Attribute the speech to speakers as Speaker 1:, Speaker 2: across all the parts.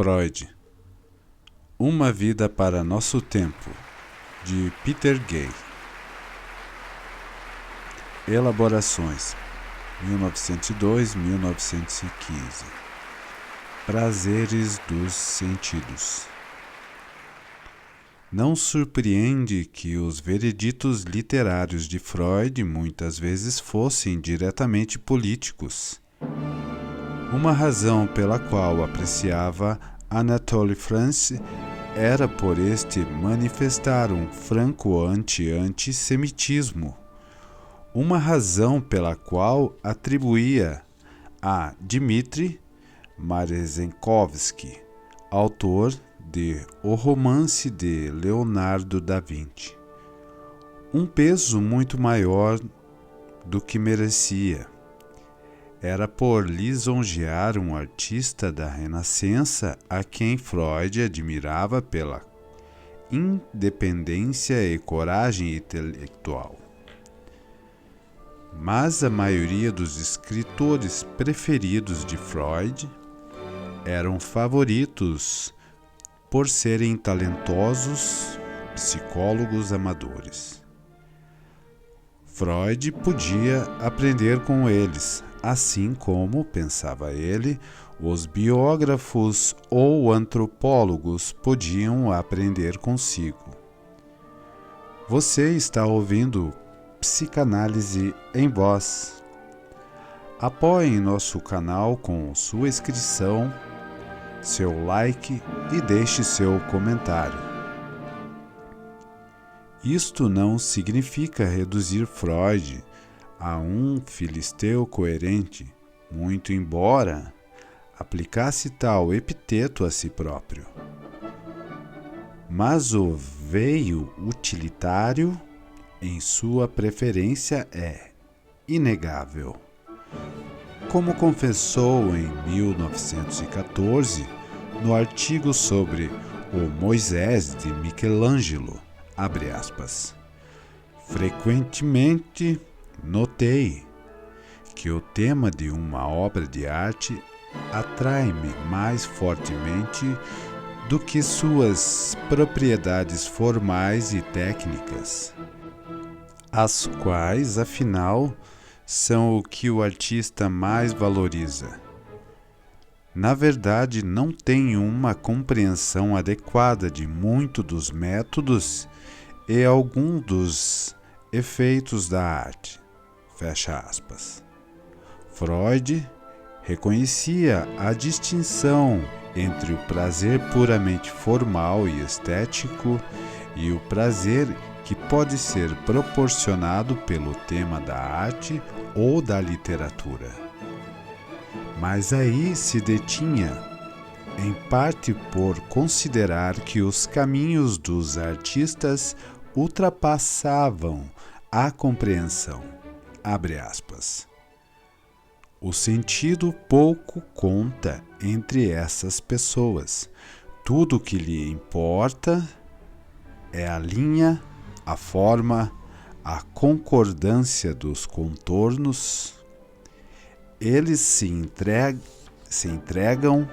Speaker 1: Freud. Uma vida para nosso tempo, de Peter Gay. Elaborações 1902-1915. Prazeres dos sentidos. Não surpreende que os vereditos literários de Freud muitas vezes fossem diretamente políticos. Uma razão pela qual apreciava Anatole France era por este manifestar um franco antissemitismo. Uma razão pela qual atribuía a Dmitri Marezenkovsky, autor de O Romance de Leonardo da Vinci, um peso muito maior do que merecia. Era por lisonjear um artista da Renascença a quem Freud admirava pela independência e coragem intelectual. Mas a maioria dos escritores preferidos de Freud eram favoritos por serem talentosos psicólogos amadores. Freud podia aprender com eles, assim como, pensava ele, os biógrafos ou antropólogos podiam aprender consigo. Você está ouvindo Psicanálise em Voz. Apoie nosso canal com sua inscrição, seu like e deixe seu comentário. Isto não significa reduzir Freud a um filisteu coerente, muito embora aplicasse tal epiteto a si próprio. Mas o veio utilitário em sua preferência é inegável. Como confessou em 1914, no artigo sobre o Moisés de Michelangelo, abre aspas, frequentemente notei que o tema de uma obra de arte atrai-me mais fortemente do que suas propriedades formais e técnicas, as quais, afinal, são o que o artista mais valoriza. Na verdade, não tenho uma compreensão adequada de muito dos métodos e alguns dos efeitos da arte. Fecha aspas. Freud reconhecia a distinção entre o prazer puramente formal e estético e o prazer que pode ser proporcionado pelo tema da arte ou da literatura. Mas aí se detinha, em parte por considerar que os caminhos dos artistas ultrapassavam a compreensão. Abre aspas. O sentido pouco conta entre essas pessoas. Tudo o que lhe importa é a linha, a forma, a concordância dos contornos. Eles se entregam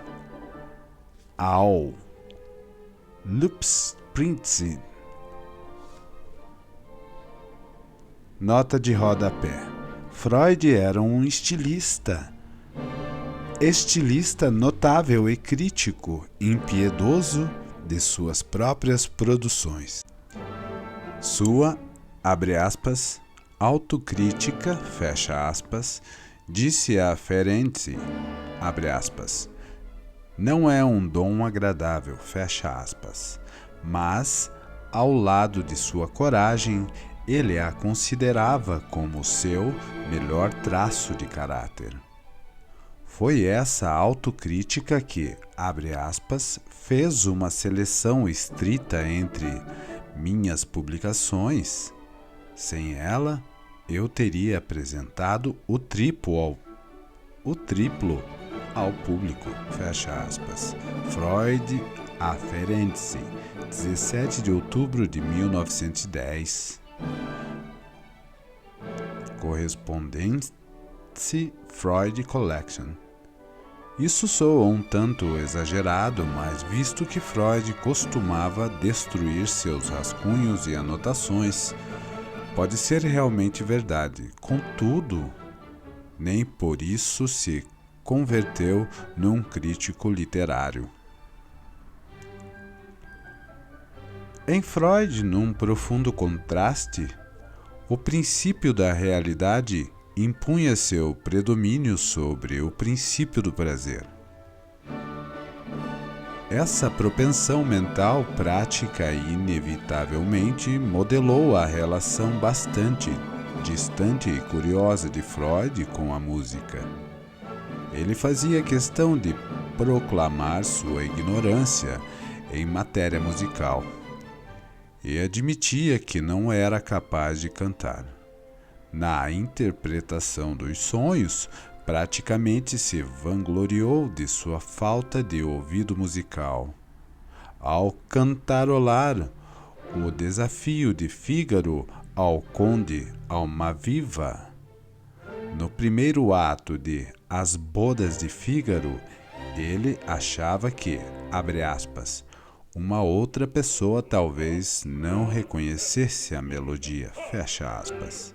Speaker 1: ao Lustprinzip. Nota de rodapé. Freud era um estilista notável e crítico, impiedoso de suas próprias produções. Sua, abre aspas, autocrítica, fecha aspas, disse a Ferenczi, abre aspas, não é um dom agradável, fecha aspas, mas, ao lado de sua coragem, ele a considerava como seu melhor traço de caráter. Foi essa autocrítica que, abre aspas, fez uma seleção estrita entre minhas publicações. Sem ela, eu teria apresentado o triplo ao público, fecha aspas. Freud a Ferenczi, 17 de outubro de 1910. Correspondence Freud Collection. Isso soa um tanto exagerado, mas visto que Freud costumava destruir seus rascunhos e anotações, pode ser realmente verdade. Contudo, nem por isso se converteu num crítico literário. Em Freud, num profundo contraste, o princípio da realidade impunha seu predomínio sobre o princípio do prazer. Essa propensão mental prática inevitavelmente modelou a relação bastante distante e curiosa de Freud com a música. Ele fazia questão de proclamar sua ignorância em matéria musical e admitia que não era capaz de cantar. Na interpretação dos sonhos, praticamente se vangloriou de sua falta de ouvido musical. Ao cantarolar o desafio de Fígaro ao conde Almaviva, no primeiro ato de As Bodas de Fígaro, ele achava que, abre aspas, uma outra pessoa talvez não reconhecesse a melodia, fecha aspas.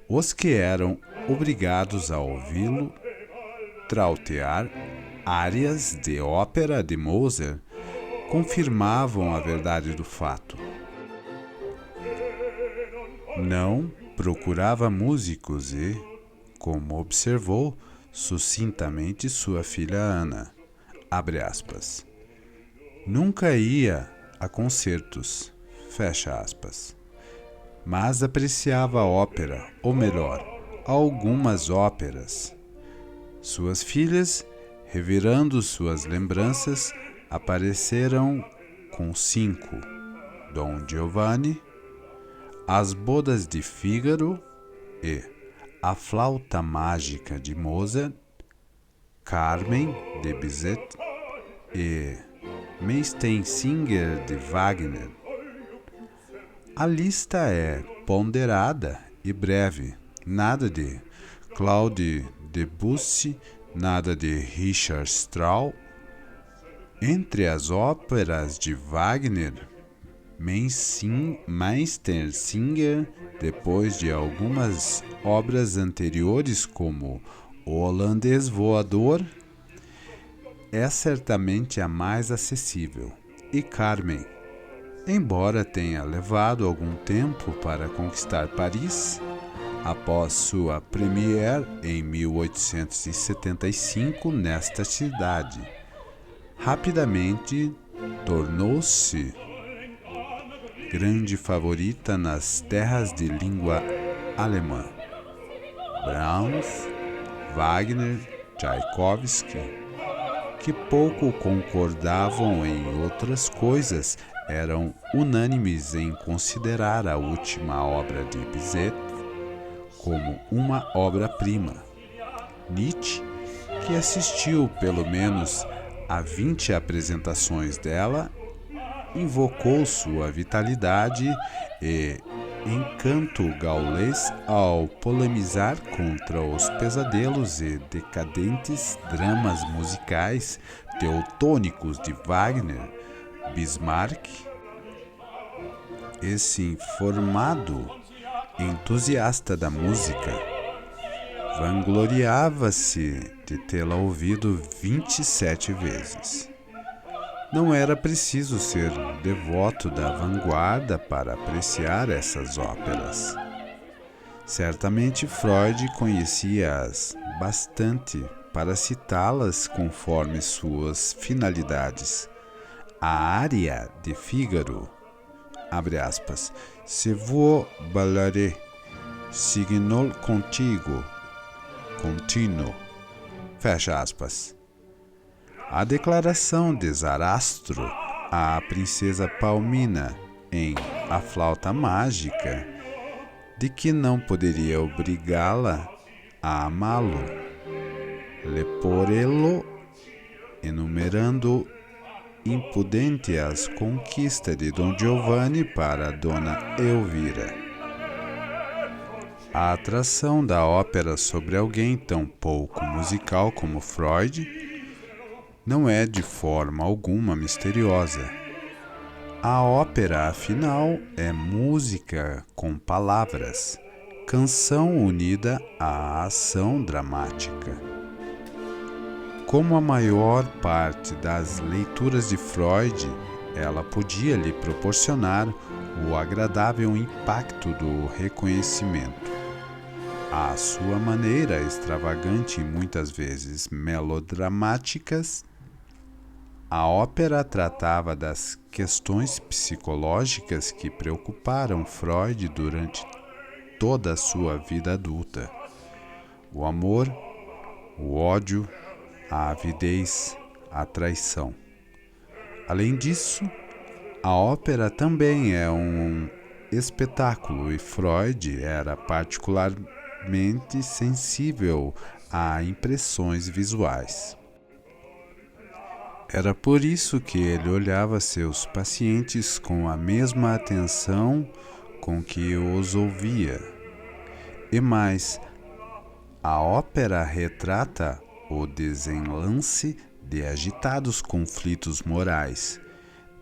Speaker 1: Os que eram obrigados a ouvi-lo trautear áreas de ópera de Mozart confirmavam a verdade do fato. Não procurava músicos e, como observou sucintamente sua filha Ana, abre aspas, nunca ia a concertos, fecha aspas, mas apreciava a ópera, ou melhor, algumas óperas. Suas filhas, revirando suas lembranças, apareceram com 5: Dom Giovanni, As Bodas de Fígaro e A Flauta Mágica de Mozart, Carmen de Bizet e Meistersinger de Wagner. A lista é ponderada e breve, nada de Claude Debussy, nada de Richard Strauss. Entre as óperas de Wagner, Meistersinger, depois de algumas obras anteriores como O Holandês Voador, é certamente a mais acessível, e Carmen, embora tenha levado algum tempo para conquistar Paris, após sua premiere em 1875 nesta cidade, rapidamente tornou-se grande favorita nas terras de língua alemã. Brahms, Wagner, Tchaikovsky, que pouco concordavam em outras coisas, eram unânimes em considerar a última obra de Bizet como uma obra-prima. Nietzsche, que assistiu pelo menos a 20 apresentações dela, invocou sua vitalidade e encanto gaulês ao polemizar contra os pesadelos e decadentes dramas musicais teutônicos de Wagner. Bismarck, esse informado entusiasta da música, vangloriava-se de tê-la ouvido 27 vezes. Não era preciso ser devoto da vanguarda para apreciar essas óperas. Certamente Freud conhecia-as bastante para citá-las conforme suas finalidades. A área de Fígaro, abre aspas, se vous ballarez, signol contigo, continuo, fecha aspas. A declaração de Zarastro à princesa Palmina em A Flauta Mágica, de que não poderia obrigá-la a amá-lo, leporello, enumerando impudente as conquistas de Dom Giovanni para Dona Elvira. A atração da ópera sobre alguém tão pouco musical como Freud não é de forma alguma misteriosa. A ópera, afinal, é música com palavras, canção unida à ação dramática. Como a maior parte das leituras de Freud, ela podia lhe proporcionar o agradável impacto do reconhecimento. À sua maneira extravagante e muitas vezes melodramáticas, a ópera tratava das questões psicológicas que preocuparam Freud durante toda a sua vida adulta: o amor, o ódio, a avidez, a traição. Além disso, a ópera também é um espetáculo e Freud era particularmente sensível a impressões visuais. Era por isso que ele olhava seus pacientes com a mesma atenção com que os ouvia. E mais, a ópera retrata o desenlace de agitados conflitos morais,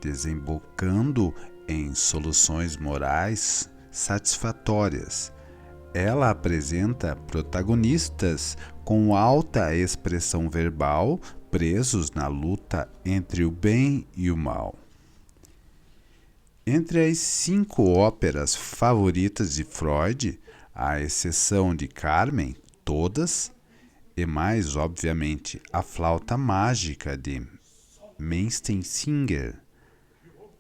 Speaker 1: desembocando em soluções morais satisfatórias. Ela apresenta protagonistas com alta expressão verbal, presos na luta entre o bem e o mal. Entre as 5 óperas favoritas de Freud, à exceção de Carmen, todas, e mais obviamente a Flauta Mágica de Meistersinger,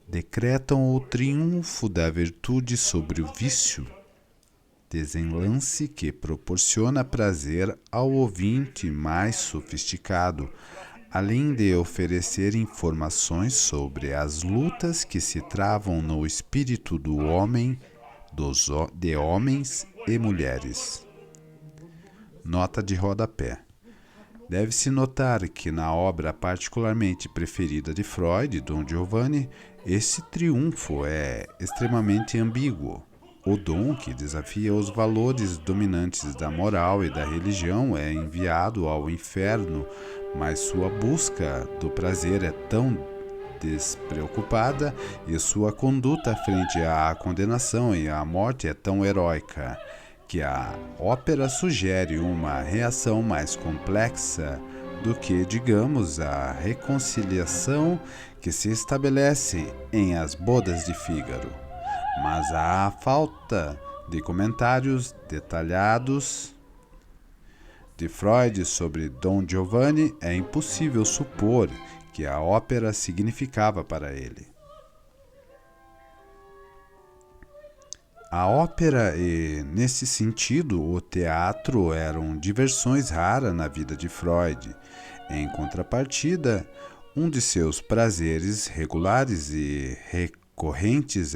Speaker 1: decretam o triunfo da virtude sobre o vício, desenlace que proporciona prazer ao ouvinte mais sofisticado, além de oferecer informações sobre as lutas que se travam no espírito do homem, de homens e mulheres. Nota de rodapé. Deve-se notar que na obra particularmente preferida de Freud, Dom Giovanni, esse triunfo é extremamente ambíguo. O Dom, que desafia os valores dominantes da moral e da religião, é enviado ao inferno, mas sua busca do prazer é tão despreocupada e sua conduta frente à condenação e à morte é tão heróica que a ópera sugere uma reação mais complexa do que, digamos, a reconciliação que se estabelece em As Bodas de Fígaro. Mas à falta de comentários detalhados de Freud sobre Dom Giovanni, é impossível supor que a ópera significava para ele. A ópera e, nesse sentido, o teatro eram diversões raras na vida de Freud. Em contrapartida, um de seus prazeres regulares e recorrentes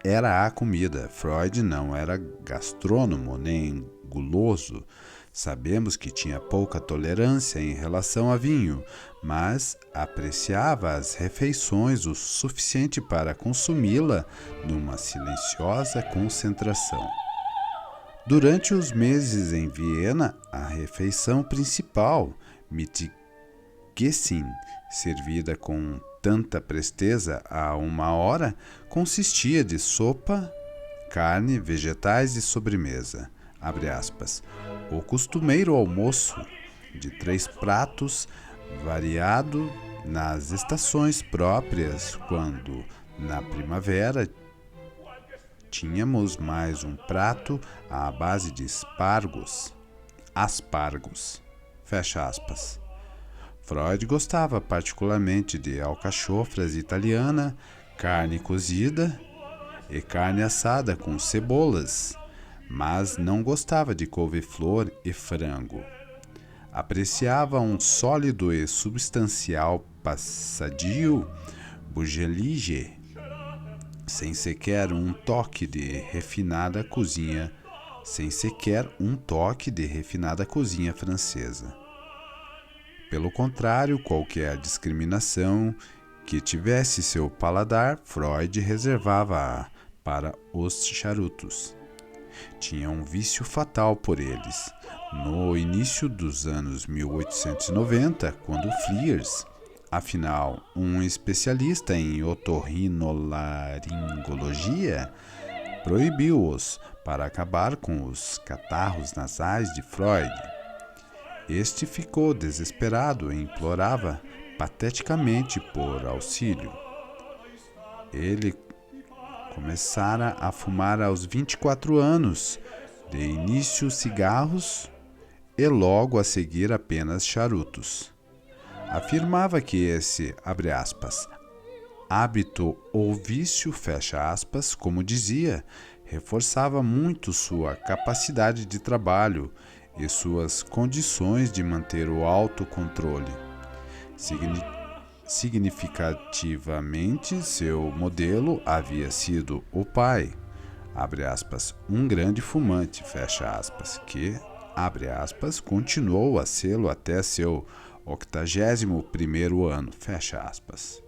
Speaker 1: era a comida. Freud não era gastrônomo nem guloso. Sabemos que tinha pouca tolerância em relação a vinho, mas apreciava as refeições o suficiente para consumi-la numa silenciosa concentração. Durante os meses em Viena, a refeição principal, Mittagessen, servida com tanta presteza a 1 hora, consistia de sopa, carne, vegetais e sobremesa. Abre aspas. O costumeiro almoço de 3 pratos, variado nas estações próprias, quando, na primavera, tínhamos mais um prato à base de aspargos. Fecha aspas. Freud gostava particularmente de alcachofras italiana, carne cozida e carne assada com cebolas, mas não gostava de couve-flor e frango. Apreciava um sólido e substancial passadio Bourgelige, sem sequer um toque de refinada cozinha francesa. Pelo contrário, qualquer discriminação que tivesse seu paladar, Freud reservava para os charutos. tinha um vício fatal por eles. No início dos anos 1890, quando Fliers, afinal um especialista em otorrinolaringologia, proibiu-os para acabar com os catarros nasais de Freud. Este ficou desesperado e implorava pateticamente por auxílio. Ele começara a fumar aos 24 anos, de início cigarros e logo a seguir apenas charutos. Afirmava que esse, abre aspas, hábito ou vício, fecha aspas, como dizia, reforçava muito sua capacidade de trabalho e suas condições de manter o autocontrole. Significativamente, seu modelo havia sido o pai, abre aspas, um grande fumante, fecha aspas, que, abre aspas, continuou a sê-lo até seu 81º ano, fecha aspas.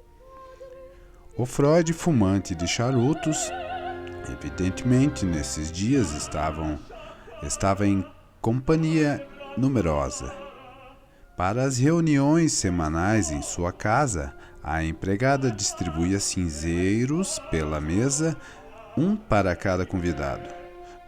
Speaker 1: O Freud, fumante de charutos, evidentemente nesses dias estava em companhia numerosa. Para as reuniões semanais em sua casa, a empregada distribuía cinzeiros pela mesa, um para cada convidado.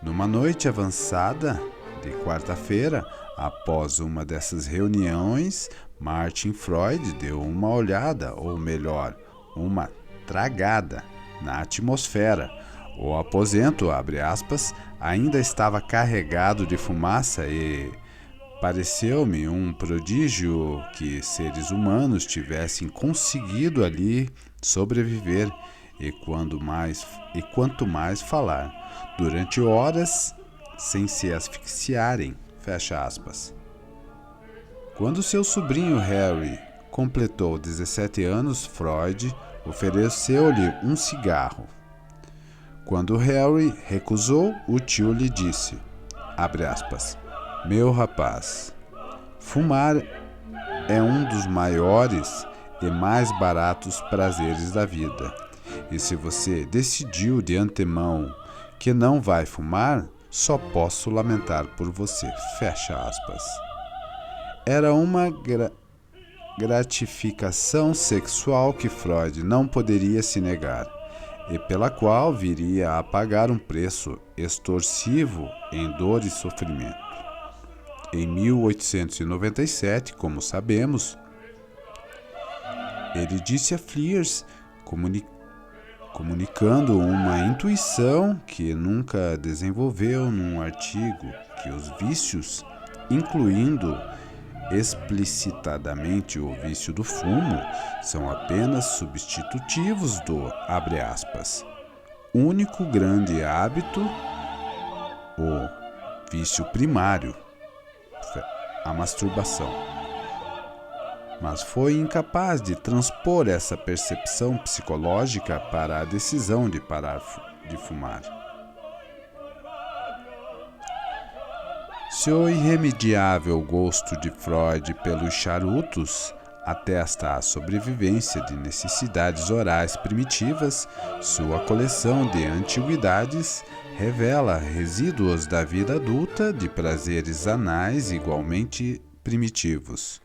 Speaker 1: Numa noite avançada de quarta-feira, após uma dessas reuniões, Martin Freud deu uma olhada, ou melhor, uma tragada, na atmosfera. O aposento, abre aspas, ainda estava carregado de fumaça e pareceu-me um prodígio que seres humanos tivessem conseguido ali sobreviver e quanto mais falar, durante horas sem se asfixiarem, fecha aspas. Quando seu sobrinho Harry completou 17 anos, Freud ofereceu-lhe um cigarro. Quando Harry recusou, o tio lhe disse, abre aspas, meu rapaz, fumar é um dos maiores e mais baratos prazeres da vida. E se você decidiu de antemão que não vai fumar, só posso lamentar por você, fecha aspas. Era uma gratificação sexual que Freud não poderia se negar, e pela qual viria a pagar um preço extorsivo em dor e sofrimento. Em 1897, como sabemos, ele disse a Fliers, comunicando uma intuição que nunca desenvolveu num artigo, que os vícios, incluindo explicitadamente o vício do fumo, são apenas substitutivos do, abre aspas, único grande hábito, o vício primário, a masturbação. Mas foi incapaz de transpor essa percepção psicológica para a decisão de parar de fumar. Seu irremediável gosto de Freud pelos charutos atesta a sobrevivência de necessidades orais primitivas, sua coleção de antiguidades revela resíduos da vida adulta de prazeres anais igualmente primitivos.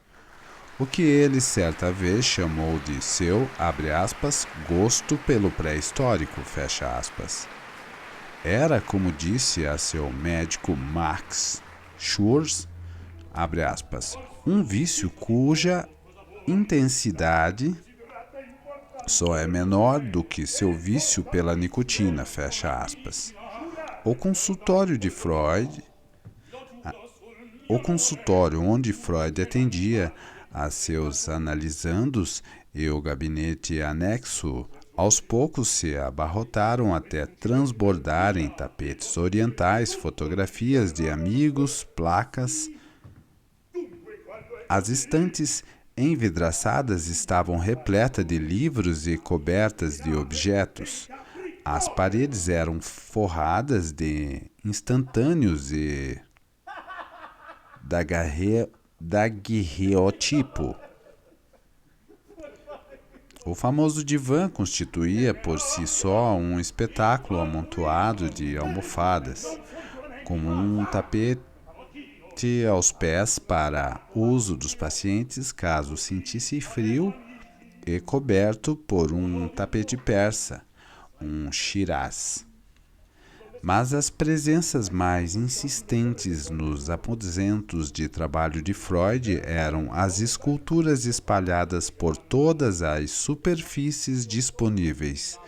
Speaker 1: O que ele certa vez chamou de seu, abre aspas, gosto pelo pré-histórico, fecha aspas. Era, como disse a seu médico Max Schurz, abre aspas, um vício cuja intensidade só é menor do que seu vício pela nicotina, fecha aspas. O consultório onde Freud atendia a seus analisandos e o gabinete anexo aos poucos se abarrotaram até transbordar em tapetes orientais, fotografias de amigos, placas. As estantes envidraçadas estavam repletas de livros e cobertas de objetos. As paredes eram forradas de instantâneos e daguerreotipo. O famoso divã constituía por si só um espetáculo amontoado de almofadas. como um tapete aos pés para uso dos pacientes caso sentisse frio e coberto por um tapete persa, um shiraz. Mas as presenças mais insistentes nos aposentos de trabalho de Freud eram as esculturas espalhadas por todas as superfícies disponíveis.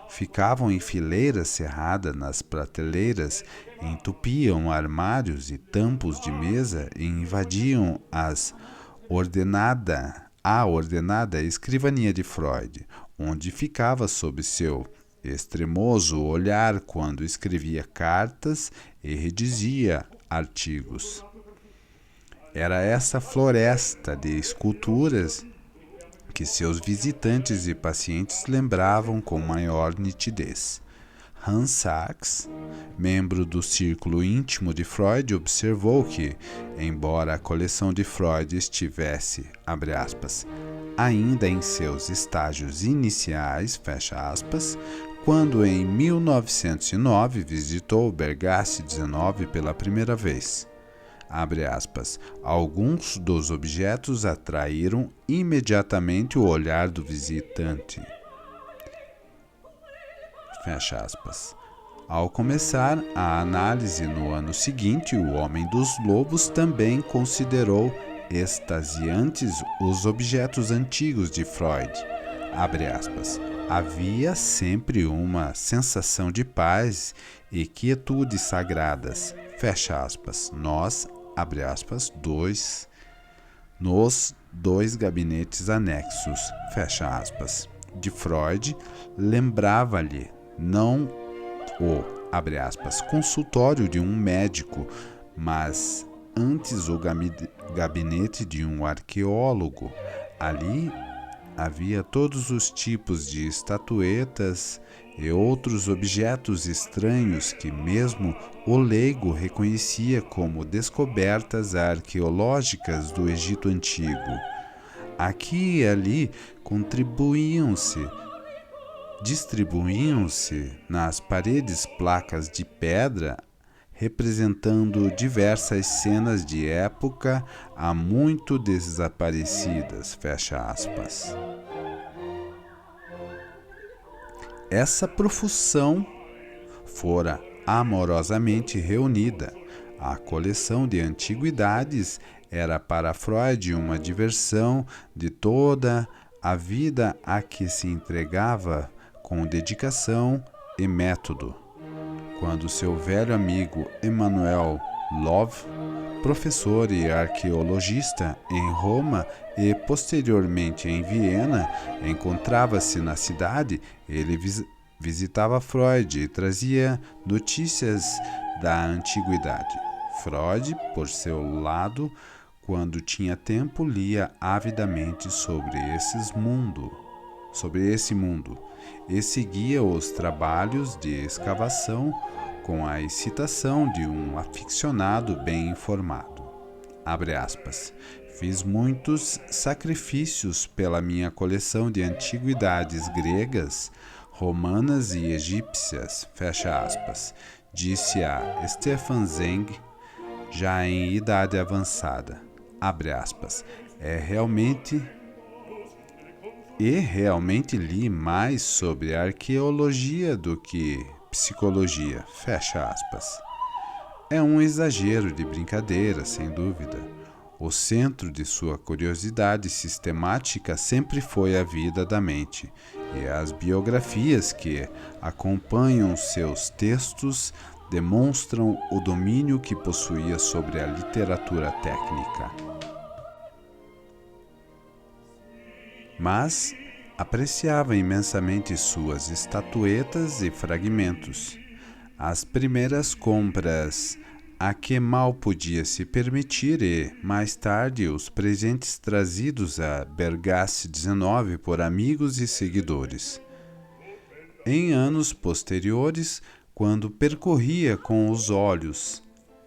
Speaker 1: Ficavam em fileira cerrada nas prateleiras, entupiam armários e tampos de mesa e invadiam a ordenada escrivaninha de Freud, onde ficava sob seu extremoso olhar quando escrevia cartas e redigia artigos. Era essa floresta de esculturas que seus visitantes e pacientes lembravam com maior nitidez. Hans Sachs, membro do círculo íntimo de Freud, observou que, embora a coleção de Freud estivesse, abre aspas, ainda em seus estágios iniciais, fecha aspas, quando em 1909 visitou o Bergasse 19 pela primeira vez. Abre aspas, alguns dos objetos atraíram imediatamente o olhar do visitante. Fecha aspas. Ao começar a análise no ano seguinte, o Homem dos Lobos também considerou extasiantes os objetos antigos de Freud. Abre aspas. Havia sempre uma sensação de paz e quietude sagradas. Fecha aspas. Nós, abre aspas, nos dois gabinetes anexos, fecha aspas, de Freud, lembrava-lhe não o, abre aspas, consultório de um médico, mas antes o gabinete de um arqueólogo. Ali havia todos os tipos de estatuetas e outros objetos estranhos que mesmo o leigo reconhecia como descobertas arqueológicas do Egito Antigo. Aqui e ali distribuíam-se nas paredes placas de pedra representando diversas cenas de época há muito desaparecidas, fecha aspas. Essa profusão fora amorosamente reunida. A coleção de antiguidades era para Freud uma diversão de toda a vida a que se entregava com dedicação e método. Quando seu velho amigo Emanuel Love, professor e arqueologista em Roma e posteriormente em Viena, encontrava-se na cidade, ele visitava Freud e trazia notícias da antiguidade. Freud, por seu lado, quando tinha tempo, lia avidamente sobre esse mundo e seguia os trabalhos de escavação com a excitação de um aficionado bem informado. Abre aspas. Fiz muitos sacrifícios pela minha coleção de antiguidades gregas, romanas e egípcias, fecha aspas, disse a Stefan Zeng, já em idade avançada. Abre aspas. Realmente li mais sobre arqueologia do que psicologia, fecha aspas. É um exagero de brincadeira, sem dúvida. O centro de sua curiosidade sistemática sempre foi a vida da mente, e as biografias que acompanham seus textos demonstram o domínio que possuía sobre a literatura técnica. Mas apreciava imensamente suas estatuetas e fragmentos. As primeiras compras a que mal podia se permitir e, mais tarde, os presentes trazidos a Bergasse 19 por amigos e seguidores. Em anos posteriores, quando percorria com os olhos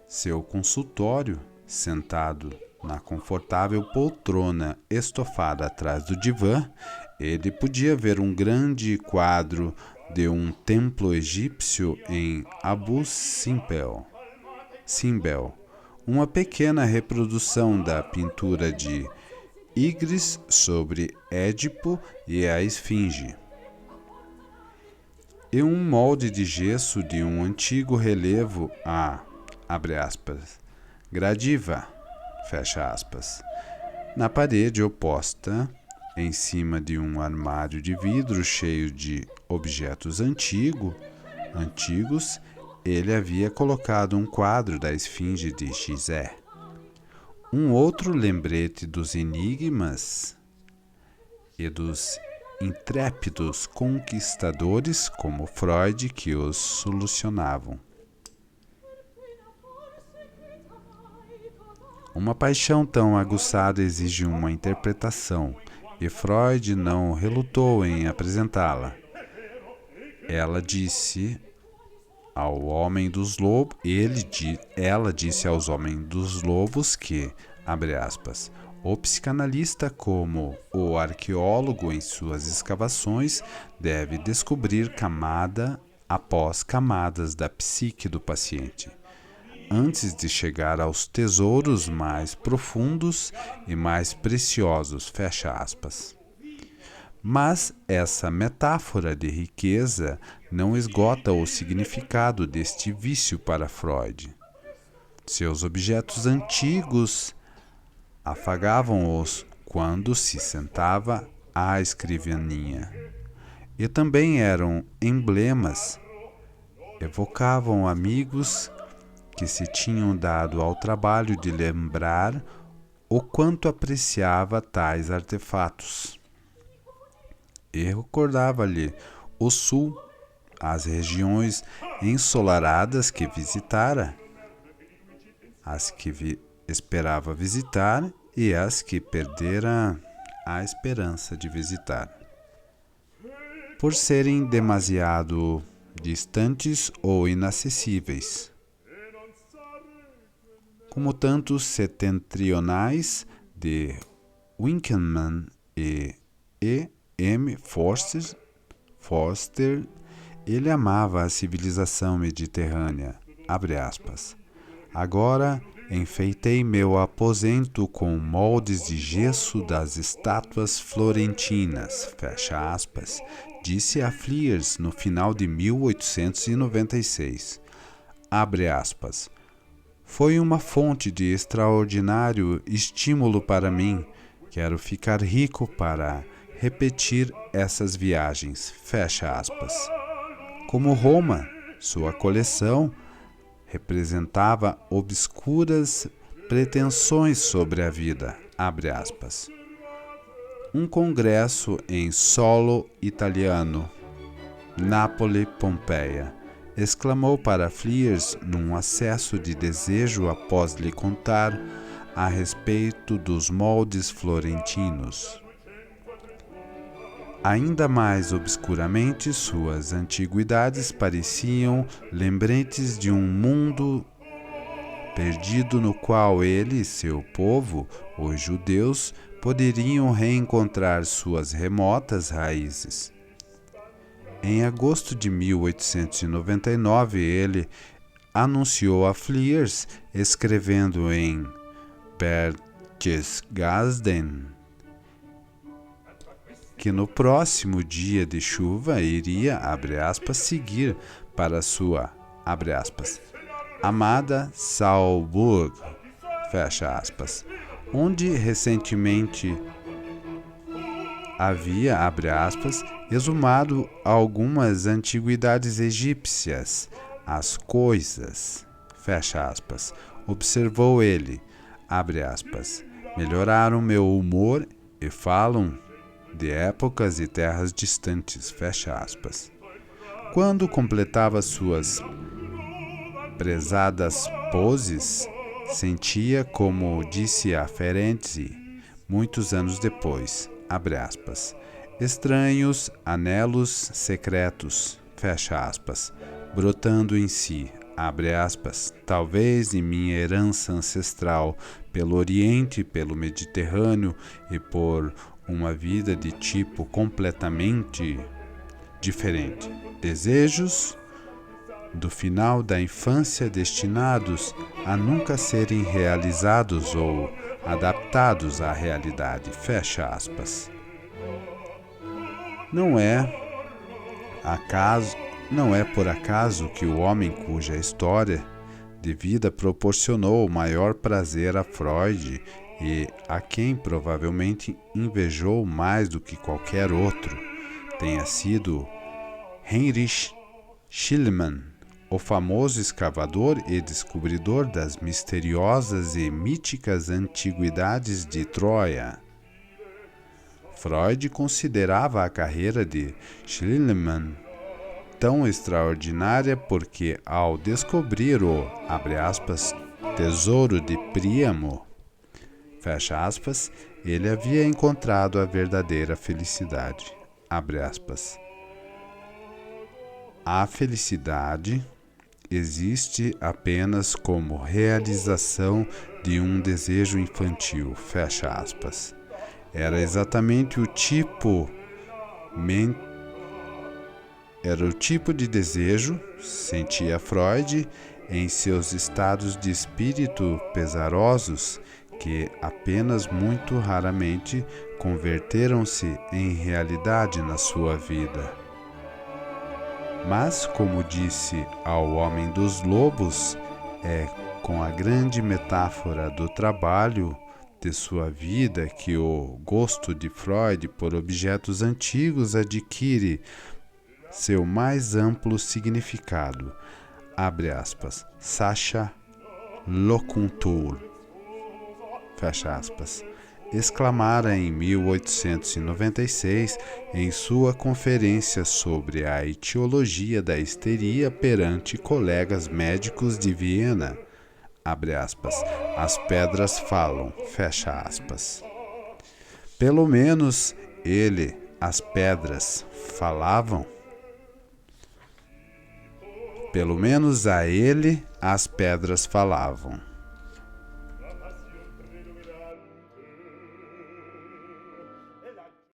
Speaker 1: seu consultório, sentado na confortável poltrona estofada atrás do divã, ele podia ver um grande quadro de um templo egípcio em Abu Simbel. Simbel, uma pequena reprodução da pintura de Ígris sobre Édipo e a Esfinge, e um molde de gesso de um antigo relevo abre aspas, Gradiva, fecha aspas, na parede oposta, em cima de um armário de vidro cheio de objetos antigos, ele havia colocado um quadro da Esfinge de Gizé. Um outro lembrete dos enigmas e dos intrépidos conquistadores como Freud que os solucionavam. Uma paixão tão aguçada exige uma interpretação, e Freud não relutou em apresentá-la. Ela disse aos homens dos lobos que, abre aspas, o psicanalista, como o arqueólogo em suas escavações, deve descobrir camada após camadas da psique do paciente, antes de chegar aos tesouros mais profundos e mais preciosos, fecha aspas. Mas essa metáfora de riqueza não esgota o significado deste vício para Freud. Seus objetos antigos afagavam-os quando se sentava à escrivaninha. E também eram emblemas, evocavam amigos que se tinham dado ao trabalho de lembrar o quanto apreciava tais artefatos. E recordava-lhe o sul, as regiões ensolaradas que visitara, as que esperava visitar e as que perdera a esperança de visitar, por serem demasiado distantes ou inacessíveis, como tantos setentrionais de Winckelmann e E.M. Forster, ele amava a civilização mediterrânea, abre aspas. Agora enfeitei meu aposento com moldes de gesso das estátuas florentinas, fecha aspas, disse a Fliers no final de 1896, abre aspas. Foi uma fonte de extraordinário estímulo para mim. Quero ficar rico para repetir essas viagens, fecha aspas. Como Roma, sua coleção representava obscuras pretensões sobre a vida, abre aspas. Um congresso em solo italiano, Nápoles, Pompeia, exclamou para Fliers num acesso de desejo após lhe contar a respeito dos moldes florentinos. Ainda mais obscuramente, suas antiguidades pareciam lembretes de um mundo perdido no qual ele e seu povo, os judeus, poderiam reencontrar suas remotas raízes. Em agosto de 1899, ele anunciou a Fliers, escrevendo em Berchtesgaden, que no próximo dia de chuva iria, abre aspas, seguir para sua, abre aspas, amada Saarburg, fecha aspas, onde recentemente havia, abre aspas, exumado algumas antiguidades egípcias, as coisas, fecha aspas, observou ele, abre aspas, melhoraram meu humor e falam de épocas e terras distantes, fecha aspas. Quando completava suas prezadas poses, sentia, como disse a Ferenczi, muitos anos depois, abre aspas, estranhos anelos secretos, fecha aspas, brotando em si, abre aspas, talvez em minha herança ancestral pelo Oriente, pelo Mediterrâneo e por uma vida de tipo completamente diferente. Desejos do final da infância destinados a nunca serem realizados ou adaptados à realidade. Fecha aspas. Não é por acaso que o homem cuja história de vida proporcionou o maior prazer a Freud e a quem provavelmente invejou mais do que qualquer outro tenha sido Heinrich Schliemann, o famoso escavador e descobridor das misteriosas e míticas antiguidades de Troia. Freud considerava a carreira de Schliemann tão extraordinária porque, ao descobrir o, abre aspas, tesouro de Príamo, fecha aspas, ele havia encontrado a verdadeira felicidade, abre aspas. A felicidade existe apenas como realização de um desejo infantil, fecha aspas. Era exatamente o tipo de desejo, sentia Freud, em seus estados de espírito pesarosos, que apenas muito raramente converteram-se em realidade na sua vida. Mas, como disse ao Homem dos Lobos, é com a grande metáfora do trabalho de sua vida que o gosto de Freud por objetos antigos adquire seu mais amplo significado, abre aspas, Sacha Lokuntur, fecha aspas, exclamara em 1896 em sua conferência sobre a etiologia da histeria perante colegas médicos de Viena, abre aspas, as pedras falam, fecha aspas. Pelo menos as pedras falavam? Pelo menos a ele as pedras falavam.